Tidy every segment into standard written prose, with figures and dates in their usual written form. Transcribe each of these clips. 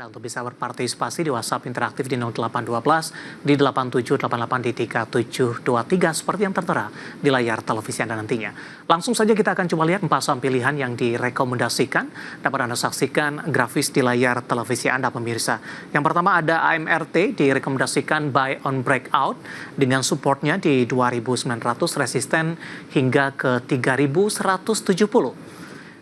Anda untuk bisa berpartisipasi di WhatsApp interaktif di 0812 di 8788 di 3723 seperti yang tertera di layar televisi Anda nantinya. Langsung saja kita akan coba lihat 4 saham pilihan yang direkomendasikan. Dapat Anda saksikan grafis di layar televisi Anda pemirsa. Yang pertama ada AMRT direkomendasikan buy on breakout dengan supportnya di 2900, resisten hingga ke 3170.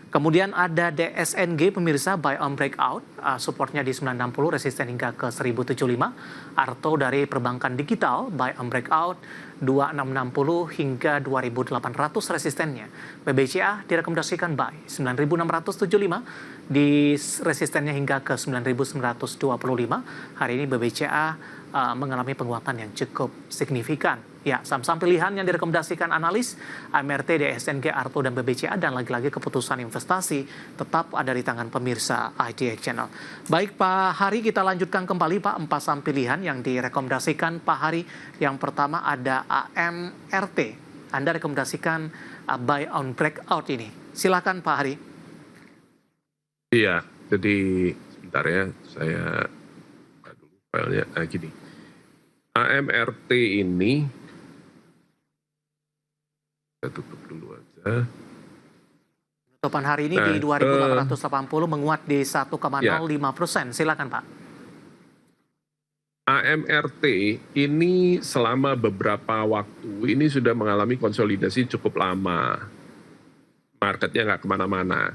Kemudian ada DSNG pemirsa buy on breakout, supportnya di 960, resisten hingga ke 1075. Arto dari perbankan digital buy on breakout 2660 hingga 2800 resistennya. BBCA direkomendasikan buy 9675 di resistennya hingga ke 9925. Hari ini BBCA mengalami penguatan yang cukup signifikan. Ya, saham-saham pilihan yang direkomendasikan analis AMRT, DSNG, Arto, dan BBCA, dan lagi-lagi keputusan investasi tetap ada di tangan pemirsa IDX Channel. Baik Pak Hari, kita lanjutkan kembali Pak 4 saham pilihan yang direkomendasikan Pak Hari. Yang pertama ada AMRT. Anda rekomendasikan buy on breakout ini. Silakan Pak Hari. Iya, jadi sebentar ya, saya buka dulu filenya. Gini, AMRT ini kita tutup dulu aja. Penutupan hari ini di 2880 menguat di 1,05%. Silakan Pak. AMRT ini selama beberapa waktu ini sudah mengalami konsolidasi cukup lama. Marketnya nggak kemana-mana.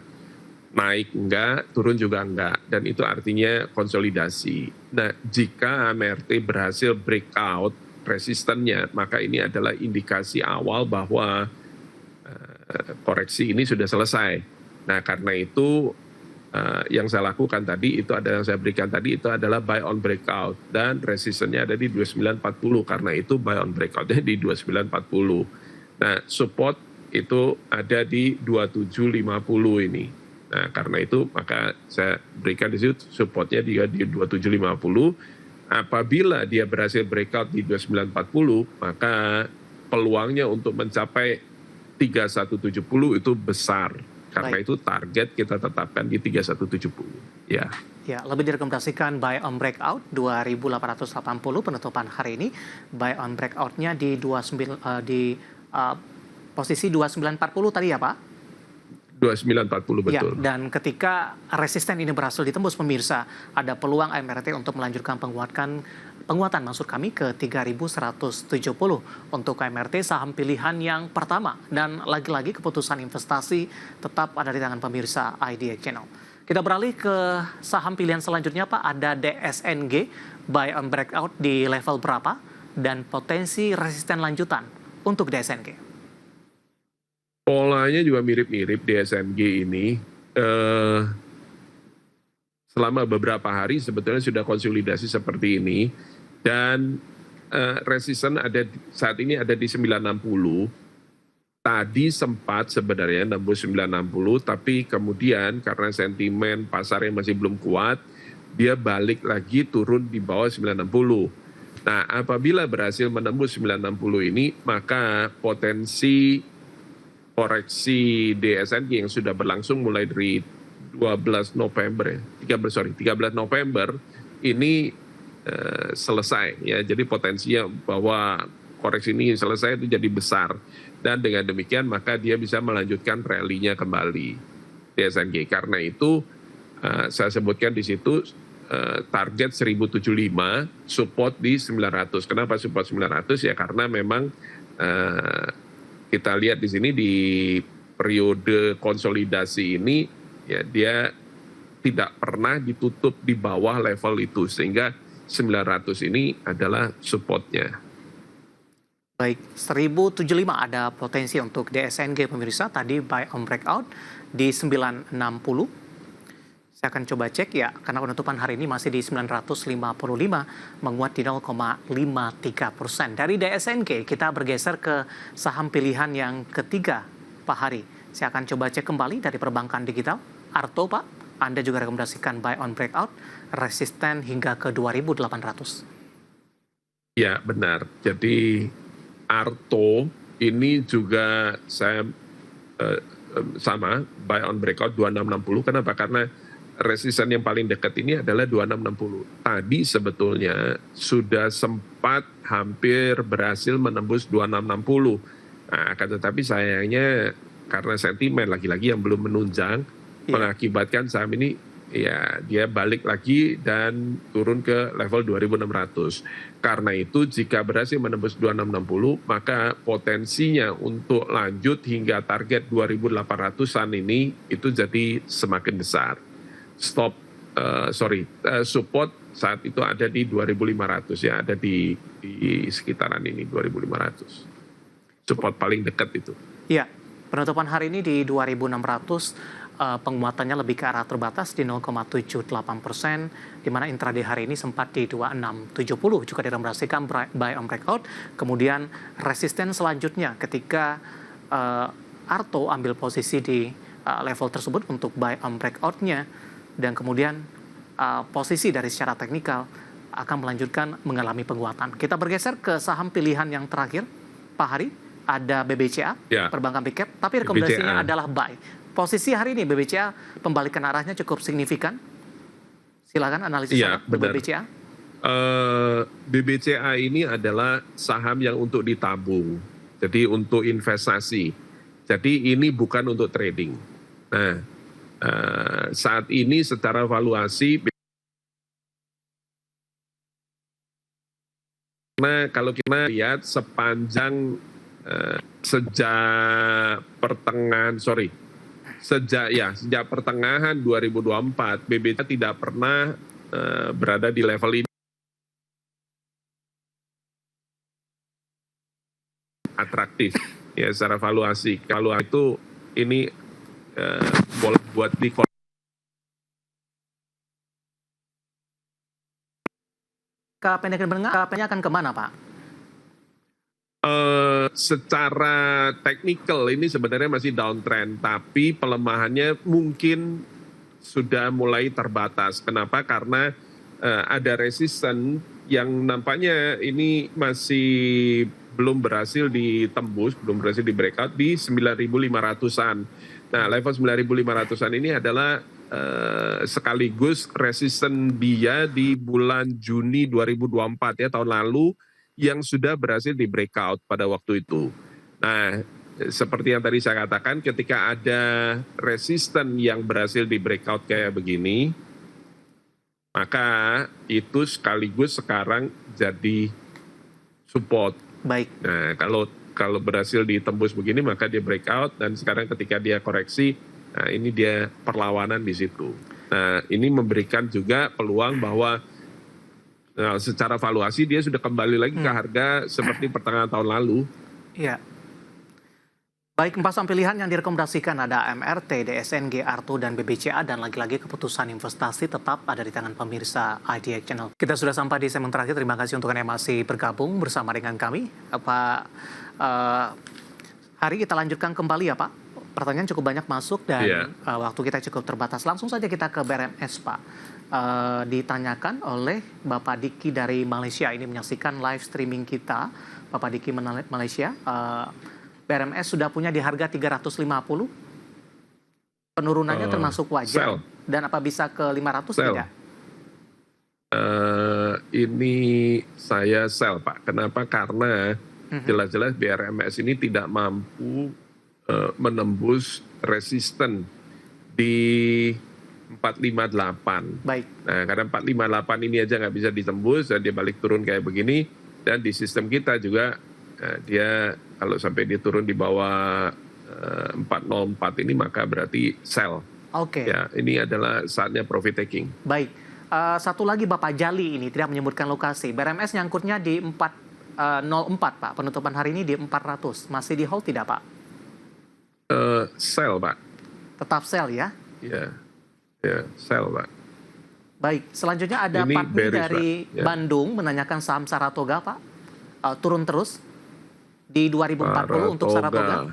Naik enggak, turun juga enggak. Dan itu artinya konsolidasi. Nah, jika AMRT berhasil breakout resistennya, maka ini adalah indikasi awal bahwa koreksi ini sudah selesai. Nah, karena itu yang saya lakukan tadi, itu ada yang saya berikan tadi, itu adalah buy on breakout. Dan resistennya ada di 2940, karena itu buy on breakoutnya di 2940. Nah, support itu ada di 2750 ini. Nah, karena itu maka saya berikan di situ supportnya di 2750. Apabila dia berhasil breakout di 2940, maka peluangnya untuk mencapai 3170 itu besar. Karena itu target kita tetapkan di 3170. Ya. Ya, lebih direkomendasikan buy on breakout 2880 penutupan hari ini. Buy on breakoutnya di posisi 2940 tadi ya Pak? 2940 betul. Ya, dan ketika resisten ini berhasil ditembus pemirsa, ada peluang AMRT untuk melanjutkan penguatan maksud kami ke 3170 untuk AMRT, saham pilihan yang pertama. Dan lagi-lagi keputusan investasi tetap ada di tangan pemirsa IDX Channel. Kita beralih ke saham pilihan selanjutnya Pak, ada DSNG buy on breakout di level berapa dan potensi resisten lanjutan untuk DSNG. Polanya juga mirip-mirip DSNG ini. Selama beberapa hari sebetulnya sudah konsolidasi seperti ini. Dan resisten saat ini ada di 960. Tadi sempat sebenarnya nembus 960, tapi kemudian karena sentimen pasar yang masih belum kuat, dia balik lagi turun di bawah 960. Nah, apabila berhasil menembus 960 ini, maka potensi koreksi DSNG yang sudah berlangsung mulai dari 13 November ini selesai ya. Jadi potensinya bahwa koreksi ini selesai itu jadi besar, dan dengan demikian maka dia bisa melanjutkan rally-nya kembali DSNG. Karena itu saya sebutkan di situ target 1075, support di 900. Kenapa support 900? Ya karena memang kita lihat di sini di periode konsolidasi ini ya dia tidak pernah ditutup di bawah level itu, sehingga 900 ini adalah supportnya. Baik, 1075 ada potensi untuk DSNG pemirsa, tadi buy on breakout di 960. Saya akan coba cek ya, karena penutupan hari ini masih di 955, menguat di 0,53%. Dari DSNG kita bergeser ke saham pilihan yang ketiga Pak Hari. Saya akan coba cek kembali dari perbankan digital. Arto Pak, Anda juga rekomendasikan buy on breakout, resisten hingga ke 2800. Ya benar, jadi Arto ini juga saya sama buy on breakout 2660. Kenapa? Karena resisten yang paling dekat ini adalah 2660. Tadi sebetulnya sudah sempat hampir berhasil menembus 2660. Nah, akan tetapi sayangnya karena sentimen lagi-lagi yang belum menunjang, mengakibatkan saham ini ya dia balik lagi dan turun ke level 2600. Karena itu jika berhasil menembus 2660, maka potensinya untuk lanjut hingga target 2800-an ini itu jadi semakin besar. Support saat itu ada di 2500 ya, ada di sekitaran ini 2500. Support paling dekat itu. Iya, penutupan hari ini di 2600. Penguatannya lebih ke arah terbatas di 0,78%, di mana intraday hari ini sempat di 2670 juga direkomendasikan buy on breakout. Kemudian resisten selanjutnya ketika Arto ambil posisi di level tersebut untuk buy on breakout-nya, dan kemudian posisi dari secara teknikal akan melanjutkan mengalami penguatan. Kita bergeser ke saham pilihan yang terakhir, Pak Hari, ada BBCA, perbankan big cap, tapi rekomendasinya adalah buy. Posisi hari ini BBCA pembalikan arahnya cukup signifikan. Silakan analisis BBCA. BBCA ini adalah saham yang untuk ditabung, jadi untuk investasi. Jadi ini bukan untuk trading. Nah, saat ini secara valuasi, karena kalau kita lihat sepanjang sejak pertengahan 2024, BBCA tidak pernah berada di level ini. Atraktif ya secara valuasi. Kalau itu ini boleh buat di pendek dan menengah akan kemana, Pak? Secara teknikal ini sebenarnya masih downtrend, tapi pelemahannya mungkin sudah mulai terbatas. Kenapa? Karena ada resisten yang nampaknya ini masih belum berhasil ditembus, belum berhasil di breakout di 9.500-an. Nah, level 9.500-an ini adalah sekaligus resisten dia di bulan Juni 2024 ya, tahun lalu, yang sudah berhasil di breakout pada waktu itu. Nah, seperti yang tadi saya katakan, ketika ada resisten yang berhasil di breakout kayak begini, maka itu sekaligus sekarang jadi support. Baik. Nah, kalau berhasil ditembus begini, maka dia breakout, dan sekarang ketika dia koreksi, nah ini dia perlawanan di situ. Nah, ini memberikan juga peluang bahwa secara valuasi dia sudah kembali lagi ke harga seperti pertengahan tahun lalu. Iya. Baik, 4 saham pilihan yang direkomendasikan ada MRT, DSNG, Arto, dan BBCA, dan lagi-lagi keputusan investasi tetap ada di tangan pemirsa IDX Channel. Kita sudah sampai di segmen terakhir. Terima kasih untuk Anda yang masih bergabung bersama dengan kami. Pak Hari, kita lanjutkan kembali ya Pak. Pertanyaan cukup banyak masuk dan waktu kita cukup terbatas. Langsung saja kita ke BRMS, Pak. Ditanyakan oleh Bapak Diki dari Malaysia, ini menyaksikan live streaming kita. Bapak Diki Malaysia, BRMS sudah punya di harga 350. Penurunannya termasuk wajar. Dan apa bisa ke 500 tidak? Ini saya sell, Pak. Kenapa? Karena jelas-jelas BRMS ini tidak mampu menembus resisten di 458. Baik. Nah, karena 458 ini aja nggak bisa ditembus dan dia balik turun kayak begini, dan di sistem kita juga dia kalau sampai dia turun di bawah 404 ini, maka berarti sell. Oke. Ya, ini adalah saatnya profit taking. Baik. Satu lagi Bapak Jali ini tidak menyebutkan lokasi. BRMS nyangkutnya di 404, Pak. Penutupan hari ini di 400. Masih di hold tidak, Pak? Sell, Pak. Tetap sell ya? Ya, sell, Pak. Baik, selanjutnya ada Pak dari Bandung menanyakan saham Saratoga, Pak. Turun terus di 2040 untuk Saratoga.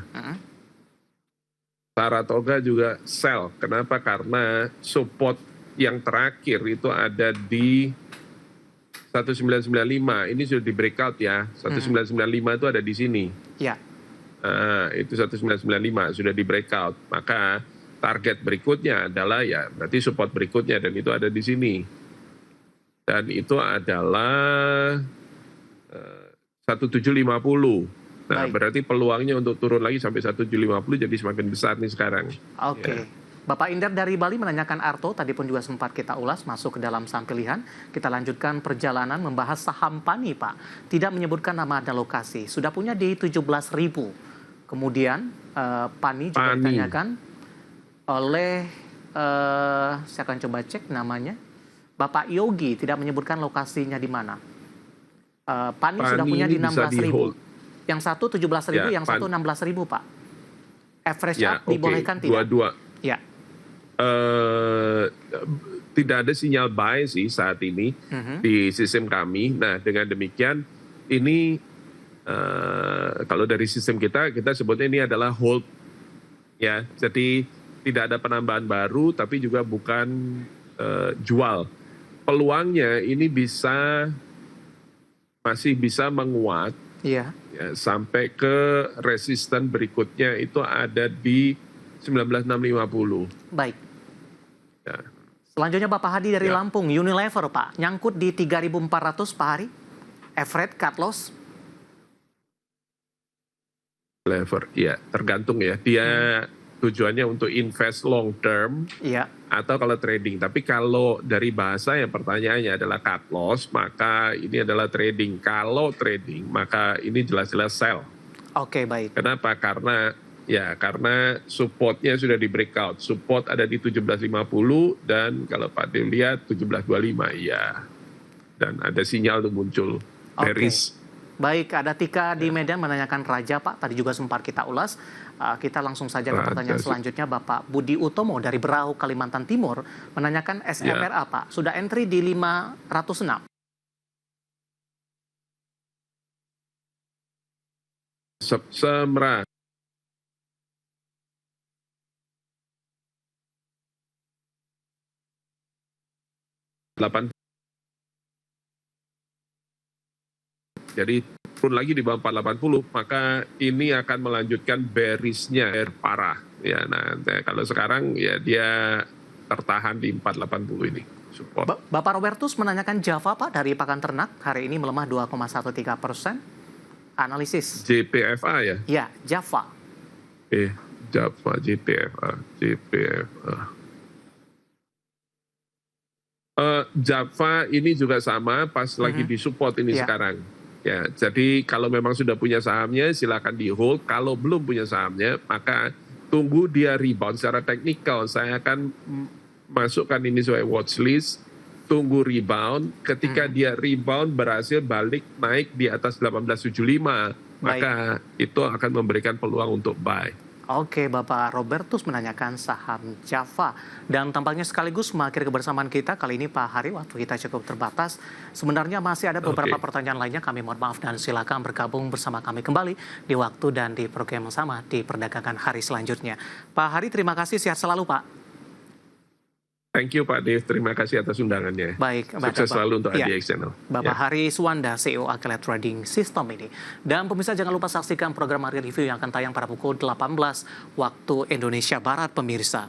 Saratoga juga sell. Kenapa? Karena support yang terakhir itu ada di 1995. Ini sudah di breakout ya. 1995 itu ada di sini. Ya. Itu 1995 sudah di breakout. Maka target berikutnya adalah ya berarti support berikutnya, dan itu ada di sini. Dan itu adalah 1750. Nah, Baik. berarti peluangnya untuk turun lagi sampai 1750 jadi semakin besar nih sekarang. Oke. Ya. Bapak Indar dari Bali menanyakan Arto, tadi pun juga sempat kita ulas masuk ke dalam saham pilihan. Kita lanjutkan perjalanan membahas saham Pani, Pak. Tidak menyebutkan nama dan lokasi. Sudah punya di 17.000. Kemudian Pani juga ditanyakan oleh, saya akan coba cek namanya, Bapak Yogi, tidak menyebutkan lokasinya di mana. Pani sudah punya di 16.000. Yang satu 17.000, yang satu 16.000, Pak. Average up dibolehkan tidak? Dua-dua. Ya. Tidak ada sinyal buy sih saat ini di sistem kami. Nah, dengan demikian ini kalau dari sistem kita sebutnya ini adalah hold, ya. Jadi tidak ada penambahan baru, tapi juga bukan jual. Peluangnya ini masih bisa menguat, ya, sampai ke resisten berikutnya itu ada di 19.650. Baik. Ya. Selanjutnya Bapak Hadi dari Lampung, Unilever, Pak. Nyangkut di 3.400 Pak Hari. Average cut loss. Lever, ya tergantung ya. Dia tujuannya untuk invest long term, atau kalau trading. Tapi kalau dari bahasa yang pertanyaannya adalah cut loss, maka ini adalah trading. Kalau trading, maka ini jelas-jelas sell. Oke, baik. Kenapa? Karena supportnya sudah di breakout. Support ada di 17.50 dan kalau Pak Dew lihat 17.25, ya. Dan ada sinyal untuk muncul bearish. Baik, ada Tika di Medan menanyakan Raja, Pak. Tadi juga sempat kita ulas. Kita langsung saja ke pertanyaan selanjutnya. Bapak Budi Utomo dari Berau, Kalimantan Timur menanyakan SMRA, Pak. Sudah entry di 506. Semra. Jadi turun lagi di bawah 480, maka ini akan melanjutkan bearish-nya parah. Ya, nah kalau sekarang ya dia tertahan di 480 ini. Support. Bapak Robertus menanyakan Java, Pak, dari Pakan Ternak. Hari ini melemah 2,13%. Analisis. JPFA ya? Ya, Java. Java, JPFA. Java ini juga sama, pas lagi di support ini sekarang. Ya, jadi kalau memang sudah punya sahamnya silakan di hold. Kalau belum punya sahamnya maka tunggu dia rebound secara teknikal. Saya akan masukkan ini sebagai watch list. Tunggu rebound. Ketika dia rebound berhasil balik naik di atas 1875, maka itu akan memberikan peluang untuk buy. Oke, Bapak Robertus menanyakan saham Java. Dan tampaknya sekaligus mengakhiri kebersamaan kita. Kali ini Pak Hari, waktu kita cukup terbatas. Sebenarnya masih ada beberapa pertanyaan lainnya. Kami mohon maaf dan silakan bergabung bersama kami kembali di waktu dan di program yang sama di Perdagangan Hari selanjutnya. Pak Hari, terima kasih. Sehat selalu, Pak. Thank you Pak Dev, terima kasih atas undangannya. Baik, sukses selalu untuk IDX Channel. Bapak Hari Suwanda, CEO Akela Trading System ini. Dan pemirsa jangan lupa saksikan program Market Review yang akan tayang pada pukul 18 waktu Indonesia Barat, pemirsa.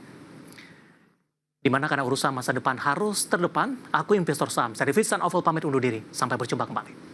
Dimana karena urusan masa depan harus terdepan, aku investor saham. Saya David San Oval pamit undur diri. Sampai berjumpa kembali.